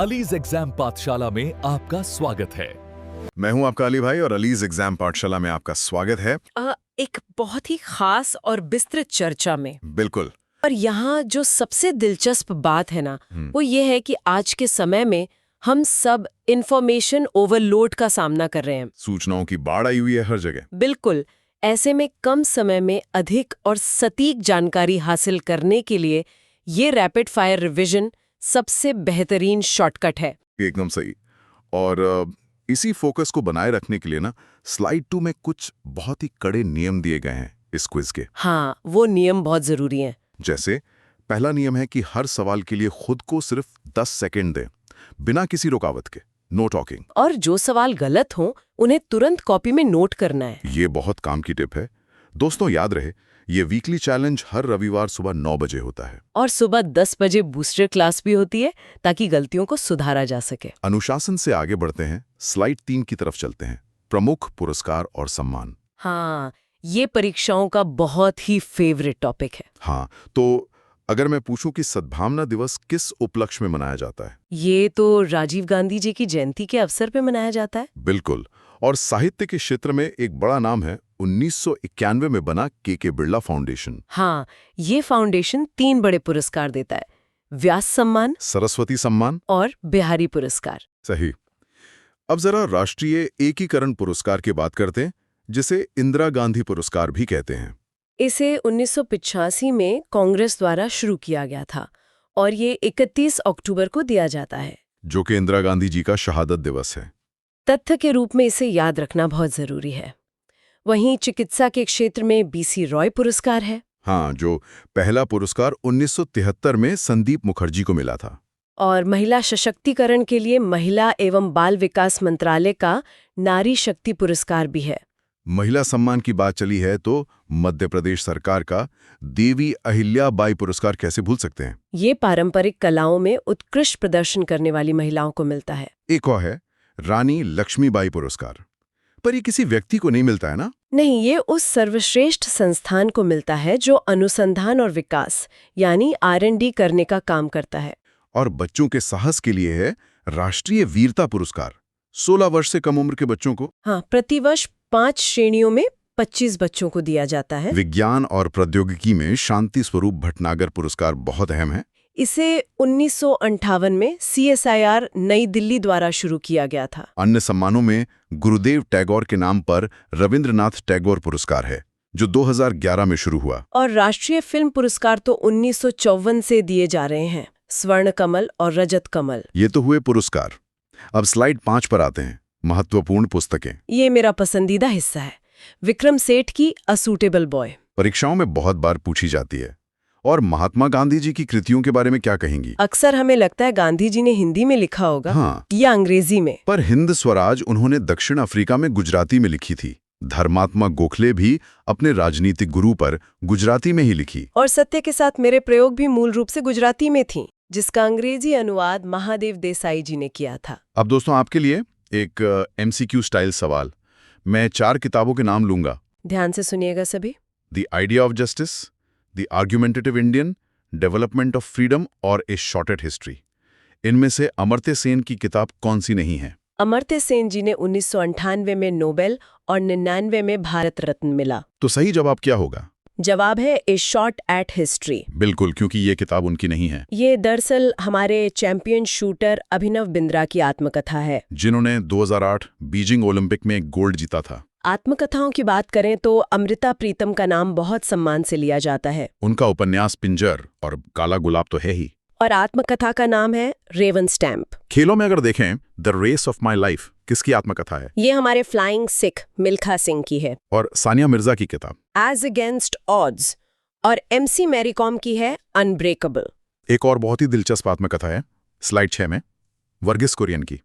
Allies exam पाठशाला में आपका स्वागत है। मैं हूं आपका अली भाई और अलीज एग्जाम पाठशाला में आपका स्वागत है। एक बहुत ही खास और विस्तृत चर्चा में। बिल्कुल। और यहाँ जो सबसे दिलचस्प बात है ना, वो ये है कि आज के समय में हम सब इंफॉर्मेशन ओवरलोड का सामना कर रहे हैं। सूचनाओं की बाढ़ आई हुई है हर जगह। बिल्कुल। ऐसे में कम समय में अधिक और सटीक जानकारी हासिल करने के लिए ये रैपिड फायर रिवीजन सबसे बेहतरीन शॉर्टकट है। एकदम सही। और इसी फोकस को बनाए रखने के लिए ना स्लाइड 2 में कुछ बहुत ही कड़े नियम दिए गए हैं इस क्विज के। हाँ, वो नियम बहुत जरूरी हैं। जैसे पहला नियम है कि हर सवाल के लिए खुद को सिर्फ 10 सेकंड दें, बिना किसी रुकावट के, नो टॉकिंग। और जो सवाल गलत हो उन्हें तुरंत कॉपी में नोट करना है। ये बहुत काम की टिप है। दोस्तों याद रहे, ये वीकली चैलेंज हर रविवार सुबह 9 बजे होता है और सुबह 10 बजे बूस्टर क्लास भी होती है ताकि गलतियों को सुधारा जा सके। अनुशासन से आगे बढ़ते हैं, स्लाइड 3 की तरफ चलते हैं, प्रमुख पुरस्कार और सम्मान। हाँ, ये परीक्षाओं का बहुत ही फेवरेट टॉपिक है। हाँ, तो अगर मैं पूछूं कि सद्भावना दिवस किस उपलक्ष्य में मनाया जाता है? ये तो राजीव गांधी जी की जयंती के अवसर पे मनाया जाता है। बिल्कुल। और साहित्य के क्षेत्र में एक बड़ा नाम है 1991 में बना के बिरला फाउंडेशन। हाँ, ये फाउंडेशन 3 बड़े पुरस्कार देता है, व्यास सम्मान, सरस्वती सम्मान और बिहारी पुरस्कार। सही। अब जरा राष्ट्रीय एकीकरण पुरस्कार की बात करते हैं, जिसे इंदिरा गांधी पुरस्कार भी कहते हैं। इसे 1985 में कांग्रेस द्वारा शुरू किया गया था और ये 31 अक्टूबर को दिया जाता है, जो कि इंदिरा गांधी जी का शहादत दिवस है। तथ्य के रूप में इसे याद रखना बहुत जरूरी है। वहीं चिकित्सा के क्षेत्र में बीसी रॉय पुरस्कार है। हाँ, जो पहला पुरस्कार 1973 में संदीप मुखर्जी को मिला था। और महिला सशक्तिकरण के लिए महिला एवं बाल विकास मंत्रालय का नारी शक्ति पुरस्कार भी है। महिला सम्मान की बात चली है तो मध्य प्रदेश सरकार का देवी अहिल्याबाई पुरस्कार कैसे भूल सकते हैं। ये पारंपरिक कलाओं में उत्कृष्ट प्रदर्शन करने वाली महिलाओं को मिलता है। एक और है रानी लक्ष्मीबाई पुरस्कार, पर ये किसी व्यक्ति को नहीं मिलता है ना? नहीं, ये उस सर्वश्रेष्ठ संस्थान को मिलता है जो अनुसंधान और विकास यानी R&D करने का काम करता है। और बच्चों के साहस के लिए है राष्ट्रीय वीरता पुरस्कार, 16 वर्ष से कम उम्र के बच्चों को। हाँ, प्रतिवर्ष 5 श्रेणियों में 25 बच्चों को दिया जाता है। विज्ञान और प्रौद्योगिकी में शांति स्वरूप भटनागर पुरस्कार बहुत अहम है। इसे 1958 में CSIR नई दिल्ली द्वारा शुरू किया गया था। अन्य सम्मानों में गुरुदेव टैगोर के नाम पर रविंद्रनाथ टैगोर पुरस्कार है, जो 2011 में शुरू हुआ। और राष्ट्रीय फिल्म पुरस्कार तो 1954 से दिए जा रहे हैं, स्वर्ण कमल और रजत कमल। ये तो हुए पुरस्कार। अब स्लाइड 5 पर आते हैं, महत्वपूर्ण पुस्तकें। ये मेरा पसंदीदा हिस्सा है, विक्रम सेठ की अ सूटेबल बॉय। परीक्षाओं में बहुत बार पूछी जाती है। और महात्मा गांधी जी की कृतियों के बारे में क्या कहेंगी? अक्सर हमें लगता है गांधी जी ने हिंदी में लिखा होगा, हाँ, या अंग्रेजी में। पर हिंद स्वराज उन्होंने दक्षिण अफ्रीका में गुजराती में लिखी थी। धर्मात्मा गोखले भी अपने राजनीतिक गुरु पर गुजराती में ही लिखी। और सत्य के साथ मेरे प्रयोग भी मूल रूप से गुजराती में थी, जिसका अंग्रेजी अनुवाद महादेव देसाई जी ने किया था। अब दोस्तों आपके लिए एक MCQ स्टाइल सवाल। मैं 4 किताबों के नाम लूंगा। ध्यान से सुनिएगा सभी। The idea of justice, the argumentative Indian, development of freedom और ए शॉर्टेड हिस्ट्री। इनमें से अमर्त्य सेन की किताब कौन सी नहीं है? अमर्त्य सेन जी ने 1998 में नोबेल और 99 में भारत रत्न मिला। तो सही जवाब क्या होगा? जवाब है ए शॉट एट हिस्ट्री। बिल्कुल, क्योंकि ये किताब उनकी नहीं है। ये दरअसल हमारे चैंपियन शूटर अभिनव बिंद्रा की आत्मकथा है, जिन्होंने 2008 बीजिंग ओलंपिक में गोल्ड जीता था। आत्मकथाओं की बात करें तो अमृता प्रीतम का नाम बहुत सम्मान से लिया जाता है। उनका उपन्यास पिंजर और काला गुलाब तो है ही। और आत्मकथा का नाम है रेवन स्टैम्प। खेलों में अगर देखें, the race of my life किसकी आत्मकथा है? ये हमारे फ्लाइंग सिख मिल्खा सिंह की है। और सानिया मिर्जा की किताब एज अगेंस्ट ऑड्स। और MC मैरी कॉम की है अनब्रेकेबल। एक और बहुत ही दिलचस्प आत्मकथा है, स्लाइड 6 में, वर्गीस कुरियन की।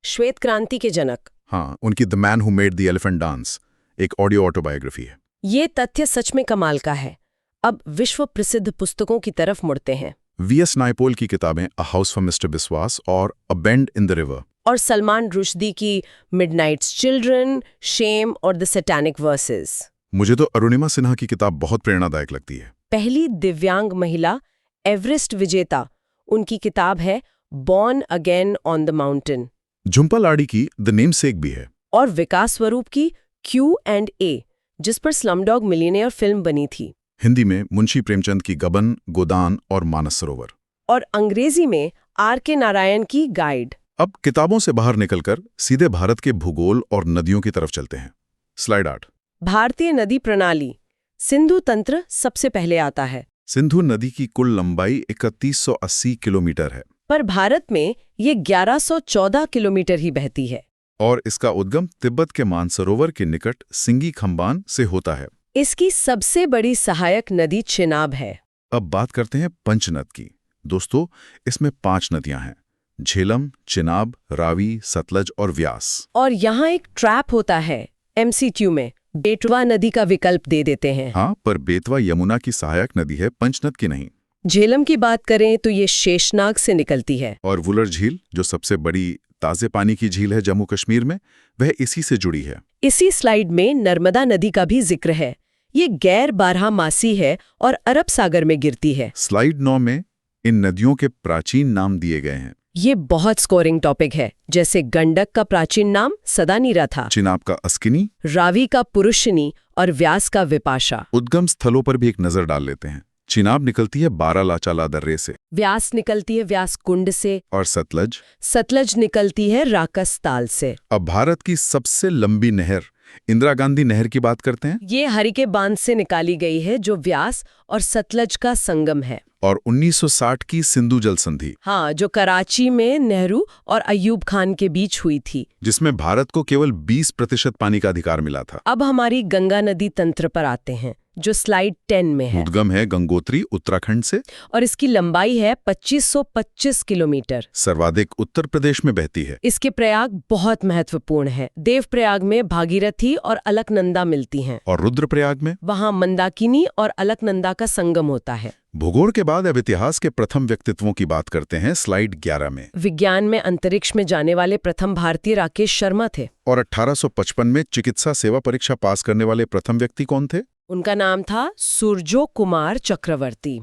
श्वेत क्रांति के जनक। हाँ, उनकी the man who made the elephant dance एक ऑडियो ऑटोबायोग्राफी है। ये तथ्य सच में कमाल का है। अब विश्व प्रसिद्ध पुस्तकों की तरफ मुड़ते हैं। VS नायपोल की किताबें अ हाउस फॉर मिस्टर बिस्वास और अ बेंड इन द रिवर। और सलमान रुश्दी की मिडनाइट्स चिल्ड्रन, शेम और द सैटानिक वर्सेस। मुझे तो अरुणिमा सिन्हा की किताब बहुत प्रेरणादायक लगती है। पहली दिव्यांग महिला एवरेस्ट विजेता, उनकी किताब है born again on the mountain, Jhumpa लाड़ी की द नेमसेक भी है। और विकास स्वरूप की Q&A, जिस पर स्लमडॉग मिलियनेयर फिल्म बनी थी, हिंदी में मुंशी प्रेमचंद की गबन, गोदान और मानस सरोवर। और अंग्रेजी में R.K. नारायण की गाइड। अब किताबों से बाहर निकलकर सीधे भारत के भूगोल और नदियों की तरफ चलते हैं। स्लाइड 8। भारतीय नदी प्रणाली, सिंधु तंत्र सबसे पहले आता है। सिंधु नदी की कुल लंबाई 3180 किलोमीटर है, पर भारत में ये 1114 किलोमीटर ही बहती है। और इसका उद्गम तिब्बत के मानसरोवर के निकट सिंगी खंबान से होता है। इसकी सबसे बड़ी सहायक नदी चिनाब है। अब बात करते हैं पंचनद की। दोस्तों, इसमें 5 नदियां हैं: झेलम, चिनाब, रावी, सतलज और व्यास। और यहाँ एक ट्रैप होता है, MCQ में बेटवा नदी का विकल्प दे देते हैं। हाँ, पर बेतवा यमुना की सहायक नदी है, पंचनद की नहीं। झेलम की बात करें तो ये शेषनाग से निकलती है। और वुलर झील, जो सबसे बड़ी ताजे पानी की झील है जम्मू कश्मीर में, वह इसी से जुड़ी है। इसी स्लाइड में नर्मदा नदी का भी जिक्र है। ये गैर बारहमासी है और अरब सागर में गिरती है। स्लाइड 9 में इन नदियों के प्राचीन नाम दिए गए हैं। ये बहुत स्कोरिंग टॉपिक है, जैसे गंडक का प्राचीन नाम सदानीरा था, चिनाब का अस्किनी, रावी का पुरुषनी और व्यास का विपाशा। उद्गम स्थलों पर भी एक नजर डाल लेते हैं। चिनाब निकलती है बारालाचाला दर्रे से, व्यास निकलती है व्यास कुंड से, और सतलज निकलती है राकस ताल से। अब भारत की सबसे लंबी नहर इंदिरा गांधी नहर की बात करते हैं। ये हरिके बांध से निकाली गई है, जो व्यास और सतलज का संगम है। और 1960 की सिंधु जल संधि, हाँ, जो कराची में नेहरू और अयूब खान के बीच हुई थी, जिसमें भारत को केवल 20% पानी का अधिकार मिला था। अब हमारी गंगा नदी तंत्र पर आते हैं, जो स्लाइड 10 में है। उद्गम है गंगोत्री उत्तराखंड से, और इसकी लंबाई है 2525 किलोमीटर। सर्वाधिक उत्तर प्रदेश में बहती है। इसके प्रयाग बहुत महत्वपूर्ण है। देवप्रयाग में भागीरथी और अलकनंदा मिलती हैं, और रुद्रप्रयाग में वहाँ मंदाकिनी और अलकनंदा का संगम होता है। भूगोल के बाद अब इतिहास के प्रथम व्यक्तित्वों की बात करते हैं। स्लाइड 11 में विज्ञान में अंतरिक्ष में जाने वाले प्रथम भारतीय राकेश शर्मा थे। और 1855 में चिकित्सा सेवा परीक्षा पास करने वाले प्रथम व्यक्ति कौन थे? उनका नाम था सुरजो कुमार चक्रवर्ती।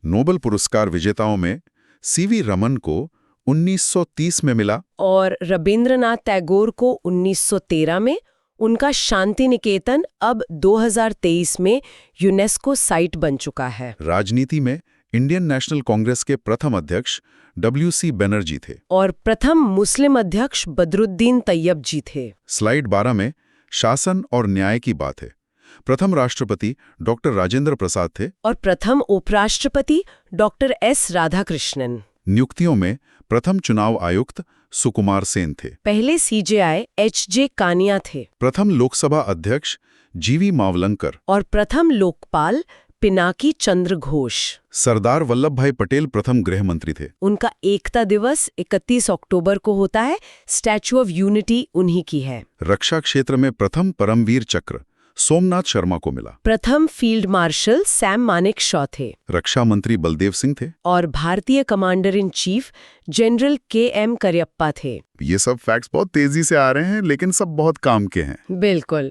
नोबेल पुरस्कार विजेताओं में सीवी रमन को 1930 में मिला, और रविंद्रनाथ टैगोर को 1913 में। उनका शांति निकेतन अब 2023 में यूनेस्को साइट बन चुका है। राजनीति में इंडियन नेशनल कांग्रेस के प्रथम अध्यक्ष WC बनर्जी थे, और प्रथम मुस्लिम अध्यक्ष बदरुद्दीन तैयब जी थे। स्लाइड 12 में शासन और न्याय की बात है। प्रथम राष्ट्रपति डॉक्टर राजेंद्र प्रसाद थे, और प्रथम उपराष्ट्रपति डॉक्टर S राधाकृष्णन। नियुक्तियों में प्रथम चुनाव आयुक्त सुकुमार सेन थे, पहले CJI HJ कानिया थे, प्रथम लोकसभा अध्यक्ष GV मावलंकर, और प्रथम लोकपाल पिनाकी चंद्र घोष। सरदार वल्लभ भाई पटेल प्रथम गृह मंत्री थे। उनका एकता दिवस 31 अक्टूबर को होता है। स्टैच्यू ऑफ यूनिटी उन्हीं की है। रक्षा क्षेत्र में प्रथम परमवीर चक्र सोमनाथ शर्मा को मिला। प्रथम फील्ड मार्शल सैम मानेकशॉ थे, रक्षा मंत्री बलदेव सिंह थे, और भारतीय commander in chief general KM Cariappa थे। ये सब फैक्ट्स बहुत तेजी से आ रहे हैं, लेकिन सब बहुत काम के हैं। बिल्कुल।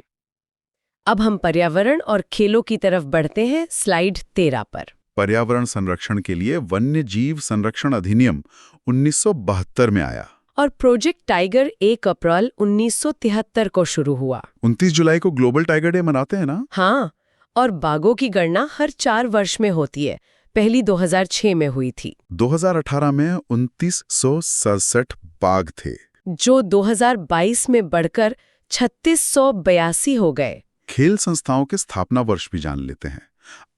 अब हम पर्यावरण और खेलों की तरफ बढ़ते हैं, स्लाइड 13 पर। पर्यावरण संरक्षण के लिए वन्य जीव संरक्षण अधिनियम 1972 में आया, और प्रोजेक्ट टाइगर 1 अप्रैल 1973 को शुरू हुआ। 29 जुलाई को ग्लोबल टाइगर डे मनाते हैं ना? हाँ, और बाघों की गणना हर 4 वर्ष में होती है। पहली 2006 में हुई थी। 2018 में 2967 बाघ थे, जो 2022 में बढ़कर 3682 हो गए। खेल संस्थाओं के स्थापना वर्ष भी जान लेते हैं।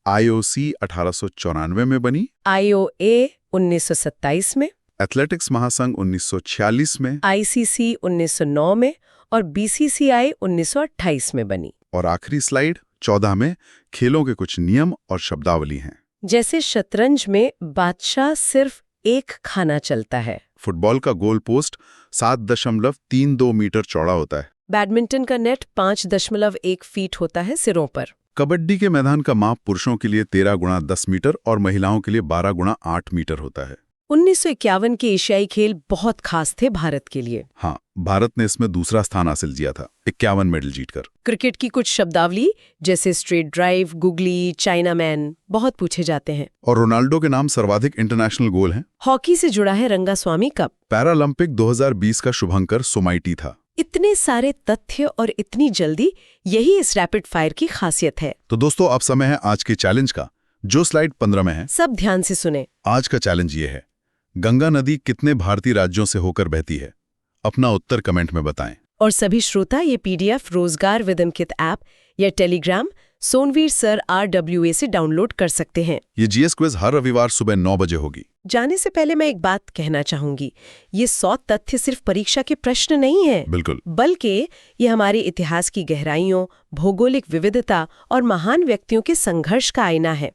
IOC 1894 में बनी, IOA 1927 में, एथलेटिक्स महासंघ 1946 में, ICC 1909 में, और BCCI 1928 में बनी। और आखिरी स्लाइड 14 में खेलों के कुछ नियम और शब्दावली हैं। जैसे शतरंज में बादशाह सिर्फ एक खाना चलता है। फुटबॉल का गोल पोस्ट 7.32 मीटर चौड़ा होता है। बैडमिंटन का नेट 5.1 फीट होता है सिरों पर। कबड्डी के मैदान का माप पुरुषों के लिए 13 × 10 मीटर और महिलाओं के लिए 12 × 8 मीटर होता है। 1951 के एशियाई खेल बहुत खास थे भारत के लिए। हाँ, भारत ने इसमें दूसरा स्थान हासिल किया था, 51 मेडल जीतकर। क्रिकेट की कुछ शब्दावली जैसे straight drive, googly, China man बहुत पूछे जाते हैं। और रोनाल्डो के नाम सर्वाधिक इंटरनेशनल गोल हैं। हॉकी से जुड़ा है रंगास्वामी कप। पैरालंपिक 2020 का शुभंकर सोमाइटी था। इतने सारे तथ्य और इतनी जल्दी, यही इस रैपिड फायर की खासियत है। तो दोस्तों, अब समय है आज के चैलेंज का, जो स्लाइड 15 में है। सब ध्यान से सुने। आज का चैलेंज ये है, गंगा नदी कितने भारतीय राज्यों से होकर बहती है? अपना उत्तर कमेंट में बताएं। और सभी श्रोता ये पीडीएफ रोजगार विद अंकित ऐप या टेलीग्राम सोनवीर सर RWA से डाउनलोड कर सकते हैं। ये जीएस क्विज हर रविवार सुबह 9 बजे होगी। जाने से पहले मैं एक बात कहना चाहूंगी, ये 100 तथ्य सिर्फ परीक्षा के प्रश्न नहीं है, बिल्कुल, बल्कि ये हमारे इतिहास की गहराइयों, भौगोलिक विविधता और महान व्यक्तियों के संघर्ष का आईना है।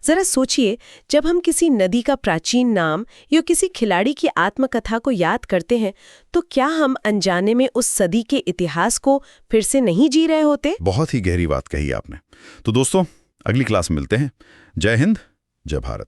जरा सोचिए, जब हम किसी नदी का प्राचीन नाम या किसी खिलाड़ी की आत्मकथा को याद करते हैं, तो क्या हम अनजाने में उस सदी के इतिहास को फिर से नहीं जी रहे होते? बहुत ही गहरी बात कही आपने। तो दोस्तों, अगली क्लास में मिलते हैं। जय हिंद, जय भारत।